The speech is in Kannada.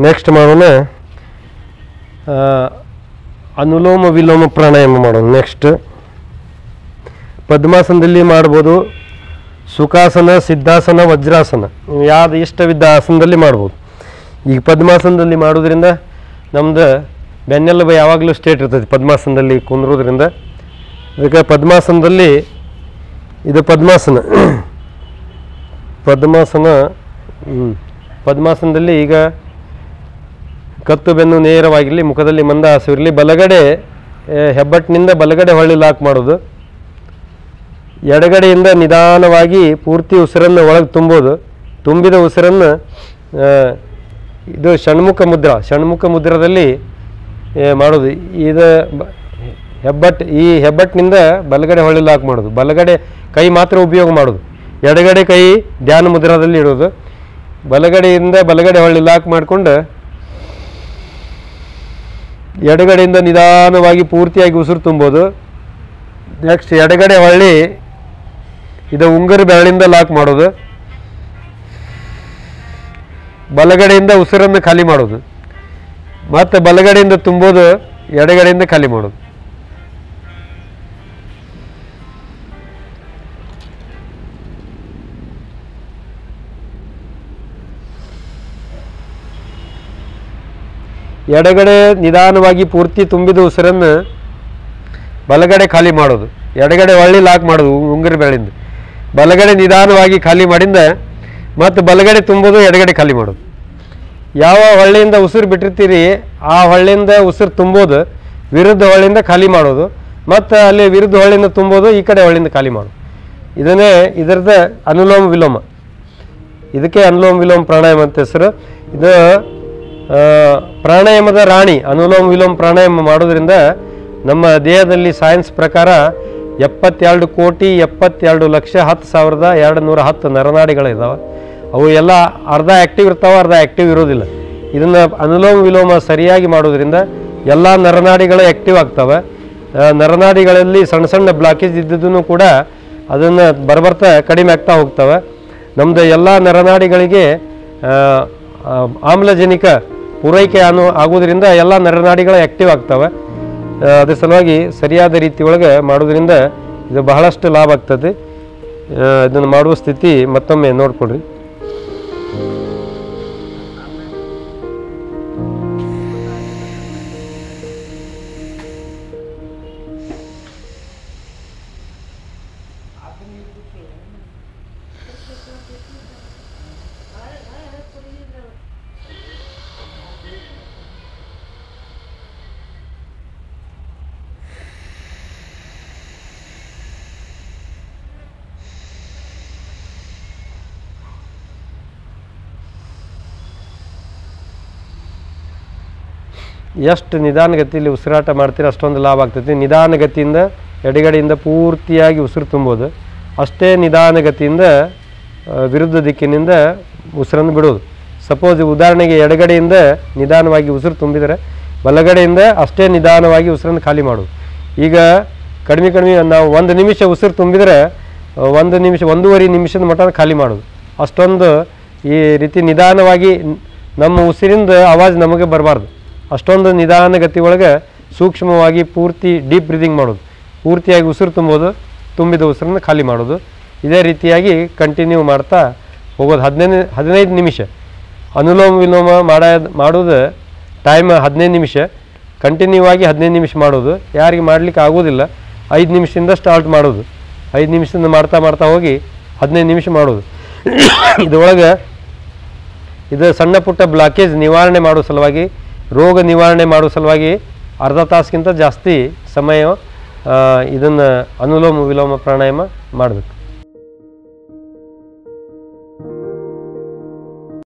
ನೆಕ್ಸ್ಟ್ ಮಾಡೋಣ ಅನುಲೋಮ ವಿಲೋಮ ಪ್ರಾಣಾಯಾಮ ಮಾಡೋಣ. ನೆಕ್ಸ್ಟ್ ಪದ್ಮಾಸನದಲ್ಲಿ ಮಾಡ್ಬೋದು, ಸುಖಾಸನ, ಸಿದ್ಧಾಸನ, ವಜ್ರಾಸನ ಯಾವುದು ಇಷ್ಟವಿದ್ದ ಆಸನದಲ್ಲಿ ಮಾಡ್ಬೋದು. ಈಗ ಪದ್ಮಾಸನದಲ್ಲಿ ಮಾಡೋದ್ರಿಂದ ನಮ್ದು ಬೆನ್ನೆಲುಬು ಯಾವಾಗಲೂ ಸ್ಟ್ರೇಟ್ ಇರ್ತೈತಿ ಪದ್ಮಾಸನದಲ್ಲಿ ಕುಂದ್ರೋದ್ರಿಂದ. ಅದಕ್ಕೆ ಪದ್ಮಾಸನದಲ್ಲಿ ಇದು ಪದ್ಮಾಸನದಲ್ಲಿ ಈಗ ಕತ್ತು ಬೆನ್ನು ನೇರವಾಗಿರಲಿ, ಮುಖದಲ್ಲಿ ಮಂದಹಾಸವಿರಲಿ, ಬಲಗಡೆ ಹೆಬ್ಬಟ್ಟಿನಿಂದ ಬಲಗಡೆ ಹೊಳ್ಳಿ ಲಾಕ್ ಮಾಡೋದು, ಎಡಗಡೆಯಿಂದ ನಿಧಾನವಾಗಿ ಪೂರ್ತಿ ಉಸಿರನ್ನು ಒಳಗೆ ತುಂಬೋದು. ತುಂಬಿದ ಉಸಿರನ್ನು ಇದು ಷಣ್ಮುಖ ಮುದ್ರದಲ್ಲಿ ಮಾಡೋದು. ಇದು ಹೆಬ್ಬಟ್ಟಿನಿಂದ ಬಲಗಡೆ ಹೊಳ್ಳಿ ಲಾಕ್ ಮಾಡೋದು, ಬಲಗಡೆ ಕೈ ಮಾತ್ರ ಉಪಯೋಗ ಮಾಡೋದು, ಎಡಗಡೆ ಕೈ ಧ್ಯಾನ ಮುದ್ರದಲ್ಲಿ ಇಡೋದು. ಬಲಗಡೆಯಿಂದ ಬಲಗಡೆ ಹೊಳ್ಳಿ ಲಾಕ್ ಮಾಡಿಕೊಂಡು ಎಡಗಡೆಯಿಂದ ನಿಧಾನವಾಗಿ ಪೂರ್ತಿಯಾಗಿ ಉಸಿರು ತುಂಬೋದು. ನೆಕ್ಸ್ಟ್ ಎಡಗಡೆ ಹೊಳ್ಳಿ ಇದು ಉಂಗುರ ಬೆರಳಿಂದ ಲಾಕ್ ಮಾಡೋದು, ಬಲಗಡೆಯಿಂದ ಉಸಿರನ್ನು ಖಾಲಿ ಮಾಡೋದು, ಮತ್ತು ಬಲಗಡೆಯಿಂದ ತುಂಬೋದು, ಎಡಗಡೆಯಿಂದ ಖಾಲಿ ಮಾಡೋದು. ಎಡಗಡೆ ನಿಧಾನವಾಗಿ ಪೂರ್ತಿ ತುಂಬಿದ ಉಸಿರನ್ನು ಬಲಗಡೆ ಖಾಲಿ ಮಾಡೋದು, ಎಡಗಡೆ ಹೊಳ್ಳಿ ಲಾಕ್ ಮಾಡೋದು ಉಂಗುರ ಬೆರಳಿಂದ, ಬಲಗಡೆ ನಿಧಾನವಾಗಿ ಖಾಲಿ ಮಾಡಿಂದ ಮತ್ತು ಬಲಗಡೆ ತುಂಬೋದು, ಎಡಗಡೆ ಖಾಲಿ ಮಾಡೋದು. ಯಾವ ಹೊಳ್ಳೆಯಿಂದ ಉಸಿರು ಬಿಟ್ಟಿರ್ತೀರಿ ಆ ಹೊಳ್ಳೆಯಿಂದ ಉಸಿರು ತುಂಬೋದು, ವಿರುದ್ಧ ಹೊಳ್ಳೆಯಿಂದ ಖಾಲಿ ಮಾಡೋದು, ಮತ್ತು ಅಲ್ಲಿ ವಿರುದ್ಧ ಹೊಳ್ಳೆಯಿಂದ ತುಂಬೋದು, ಈ ಕಡೆ ಹೊಳ್ಳೆಯಿಂದ ಖಾಲಿ ಮಾಡೋದು. ಇದರದ್ದು ಅನುಲೋಮ ವಿಲೋಮ. ಇದಕ್ಕೆ ಅನುಲೋಮ ವಿಲೋಮ ಪ್ರಾಣಾಯಾಮ ಅಂತ ಹೆಸರು. ಇದು ಪ್ರಾಣಾಯಾಮದ ರಾಣಿ. ಅನುಲೋಮ ವಿಲೋಮ ಪ್ರಾಣಾಯಾಮ ಮಾಡೋದ್ರಿಂದ ನಮ್ಮ ದೇಹದಲ್ಲಿ ಸೈನ್ಸ್ ಪ್ರಕಾರ 72,72,10,210 ನರನಾಡಿಗಳಿದ್ದಾವೆ. ಅವು ಎಲ್ಲ ಅರ್ಧ ಆ್ಯಕ್ಟಿವ್ ಇರ್ತಾವೆ, ಅರ್ಧ ಆ್ಯಕ್ಟಿವ್ ಇರೋದಿಲ್ಲ. ಇದನ್ನು ಅನುಲೋಮ ವಿಲೋಮ ಸರಿಯಾಗಿ ಮಾಡೋದ್ರಿಂದ ಎಲ್ಲ ನರನಾಡಿಗಳು ಆ್ಯಕ್ಟಿವ್ ಆಗ್ತವೆ. ನರನಾಡಿಗಳಲ್ಲಿ ಸಣ್ಣ ಸಣ್ಣ ಬ್ಲಾಕೇಜ್ ಇದ್ದಿದ್ದೂ ಕೂಡ ಅದನ್ನು ಬರ್ತಾ ಕಡಿಮೆ ಆಗ್ತಾ ಹೋಗ್ತವೆ. ನಮ್ಮದು ಎಲ್ಲ ನರನಾಡಿಗಳಿಗೆ ಆಮ್ಲಜನಕ ಪೂರೈಕೆ ಆಗೋದ್ರಿಂದ ಎಲ್ಲ ನರನಾಡಿಗಳು ಆ್ಯಕ್ಟಿವ್ ಆಗ್ತವೆ. ಅದ್ರ ಸಲುವಾಗಿ ಸರಿಯಾದ ರೀತಿ ಒಳಗೆ ಮಾಡೋದ್ರಿಂದ ಇದು ಬಹಳಷ್ಟು ಲಾಭ ಆಗ್ತದೆ. ಇದನ್ನು ಮಾಡುವ ಸ್ಥಿತಿ ಮತ್ತೊಮ್ಮೆ ನೋಡ್ಕೊಡ್ರಿ. ಎಷ್ಟು ನಿಧಾನಗತಿಯಲ್ಲಿ ಉಸಿರಾಟ ಮಾಡ್ತೀರ ಅಷ್ಟೊಂದು ಲಾಭ ಆಗ್ತೈತಿ. ನಿಧಾನಗತಿಯಿಂದ ಎಡಗಡೆಯಿಂದ ಪೂರ್ತಿಯಾಗಿ ಉಸಿರು ತುಂಬೋದು, ಅಷ್ಟೇ ನಿಧಾನಗತಿಯಿಂದ ವಿರುದ್ಧ ದಿಕ್ಕಿನಿಂದ ಉಸಿರನ್ನು ಬಿಡೋದು. ಸಪೋಸ್ ಉದಾಹರಣೆಗೆ ಎಡಗಡೆಯಿಂದ ನಿಧಾನವಾಗಿ ಉಸಿರು ತುಂಬಿದರೆ ಬಲಗಡೆಯಿಂದ ಅಷ್ಟೇ ನಿಧಾನವಾಗಿ ಉಸಿರನ್ನು ಖಾಲಿ ಮಾಡೋದು. ಈಗ ಕಡಿಮೆ ನಾವು 1 ನಿಮಿಷ ಉಸಿರು ತುಂಬಿದರೆ 1 ನಿಮಿಷ 1.5 ನಿಮಿಷದ ಮಟ್ಟ ಖಾಲಿ ಮಾಡೋದು. ಅಷ್ಟೊಂದು ಈ ರೀತಿ ನಿಧಾನವಾಗಿ ನಮ್ಮ ಉಸಿರಿಂದ ಆವಾಜ್ ನಮಗೆ ಬರಬಾರ್ದು. ಅಷ್ಟೊಂದು ನಿಧಾನಗತಿ ಒಳಗೆ ಸೂಕ್ಷ್ಮವಾಗಿ ಪೂರ್ತಿ ಡೀಪ್ ಬ್ರೀದಿಂಗ್ ಮಾಡೋದು, ಪೂರ್ತಿಯಾಗಿ ಉಸಿರು ತುಂಬೋದು, ತುಂಬಿದ ಉಸಿರನ್ನು ಖಾಲಿ ಮಾಡೋದು. ಇದೇ ರೀತಿಯಾಗಿ ಕಂಟಿನ್ಯೂ ಮಾಡ್ತಾ ಹೋಗೋದು. 15 ನಿಮಿಷ ಅನುಲೋಮ ವಿಲೋಮ ಮಾಡೋದು ಟೈಮ್ 15 ನಿಮಿಷ, ಕಂಟಿನ್ಯೂ ಆಗಿ 15 ನಿಮಿಷ ಮಾಡೋದು. ಯಾರಿಗೆ ಮಾಡಲಿಕ್ಕೆ ಆಗೋದಿಲ್ಲ 5 ನಿಮಿಷದಿಂದ ಸ್ಟಾರ್ಟ್ ಮಾಡೋದು, 5 ನಿಮಿಷದಿಂದ ಮಾಡ್ತಾ ಹೋಗಿ 15 ನಿಮಿಷ ಮಾಡೋದು. ಇದರೊಳಗೆ ಇದು ಸಣ್ಣ ಪುಟ್ಟ ಬ್ಲಾಕೇಜ್ ನಿವಾರಣೆ ಮಾಡೋ ಸಲುವಾಗಿ, ರೋಗ ನಿವಾರಣೆ ಮಾಡೋ ಸಲುವಾಗಿ ಅರ್ಧ ತಾಸಿಗಿಂತ ಜಾಸ್ತಿ ಸಮಯ ಇದನ್ನು ಅನುಲೋಮ ವಿಲೋಮ ಪ್ರಾಣಾಯಾಮ ಮಾಡಬೇಕು.